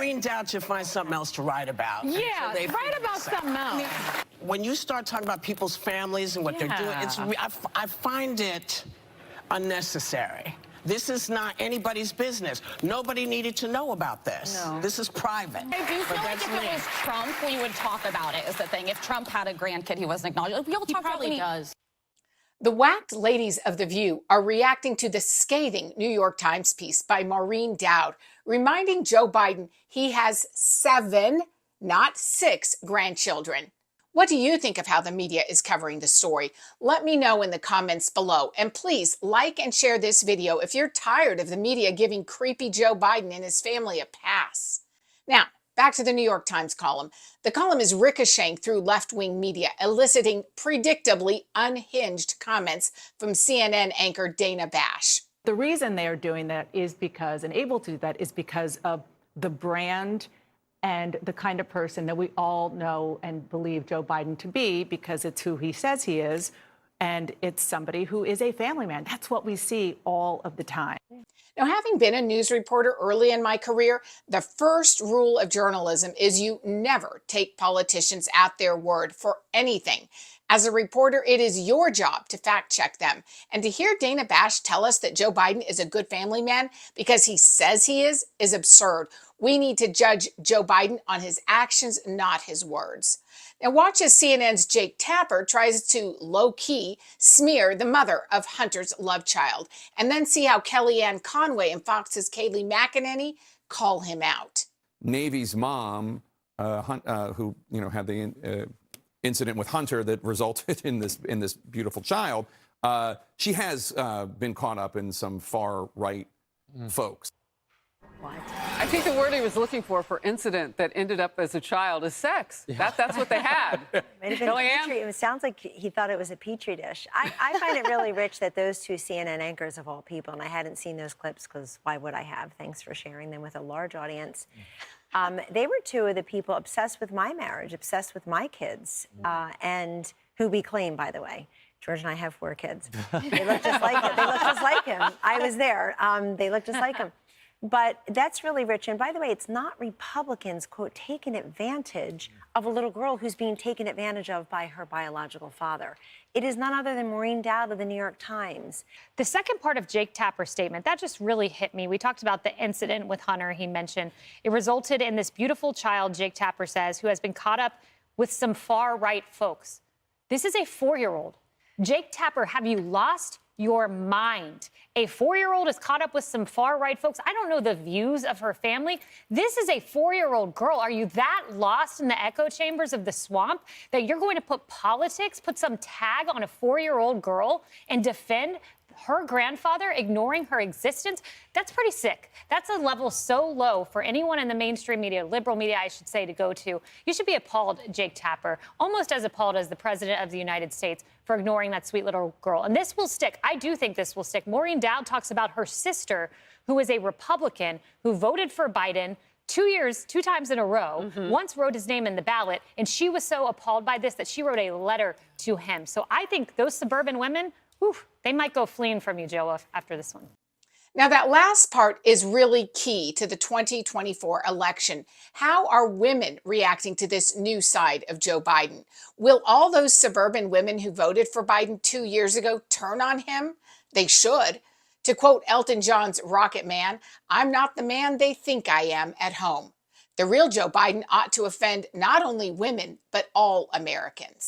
Maureen Dowd should find something else to write about. Yeah, write about something else. When you start talking about people's families and what they're doing, I find it unnecessary. This is not anybody's business. Nobody needed to know about this. No. This is private. I do feel like if it was Trump, we would talk about it, is the thing. If Trump had a grandkid he wasn't acknowledged, we'll talk about Probably does. The whacked ladies of The View are reacting to the scathing New York Times piece by Maureen Dowd, reminding Joe Biden he has 7, not 6, grandchildren. What do you think of how the media is covering the story? Let me know in the comments below. And please like and share this video if you're tired of the media giving creepy Joe Biden and his family a pass. Now, back to the New York Times column. The column is ricocheting through left-wing media, eliciting predictably unhinged comments from CNN anchor Dana Bash. The reason they are doing that is because, and able to do that, is because of the brand and the kind of person that we all know and believe Joe Biden to be, because it's who he says he is, and it's somebody who is a family man. That's what we see all of the time. Now, having been a news reporter early in my career, the first rule of journalism is you never take politicians at their word for anything. As a reporter, it is your job to fact check them. And to hear Dana Bash tell us that Joe Biden is a good family man because he says he is absurd. We need to judge Joe Biden on his actions, not his words. Now watch as CNN's Jake Tapper tries to low-key smear the mother of Hunter's love child, and then see how Kellyanne Conway and Fox's Kaleigh McEnany call him out. Navy's mom, who had the incident with Hunter that resulted in this beautiful child, she has been caught up in some far-right folks. What? I think the word he was looking for incident that ended up as a child is sex. Yeah. That's what they had. Might have been petri. It sounds like he thought it was a petri dish. I find it really rich that those two CNN anchors of all people, and I hadn't seen those clips because why would I have? Thanks for sharing them with a large audience. They were two of the people obsessed with my marriage, obsessed with my kids, and who we claim, by the way. George and I have 4 kids. They look just like it. They look just like him. I was there. They look just like him. But that's really rich. And by the way, it's not Republicans, quote, taking advantage of a little girl who's being taken advantage of by her biological father. It is none other than Maureen Dowd of the New York Times. The second part of Jake Tapper's statement, that just really hit me. We talked about the incident with Hunter. He mentioned it resulted in this beautiful child, Jake Tapper says, who has been caught up with some far-right folks. This is a 4-year-old. Jake Tapper, have you lost your mind? A 4-year-old is caught up with some far-right folks. I don't know the views of her family. This is a 4-year-old girl. Are you that lost in the echo chambers of the swamp that you're going to put politics, put some tag on a 4-year-old girl and defend her grandfather, ignoring her existence? That's pretty sick. That's a level so low for anyone in the mainstream media, liberal media, I should say, to go to. You should be appalled, Jake Tapper, almost as appalled as the president of the United States for ignoring that sweet little girl. And this will stick. I do think this will stick. Maureen Dowd talks about her sister, who is a Republican, who voted for Biden 2 times in a row, once wrote his name in the ballot, and she was so appalled by this that she wrote a letter to him. So I think those suburban women, they might go fleeing from you, Joe, after this one. Now, that last part is really key to the 2024 election. How are women reacting to this new side of Joe Biden? Will all those suburban women who voted for Biden 2 years ago turn on him? They should. To quote Elton John's Rocket Man, "I'm not the man they think I am at home." The real Joe Biden ought to offend not only women, but all Americans.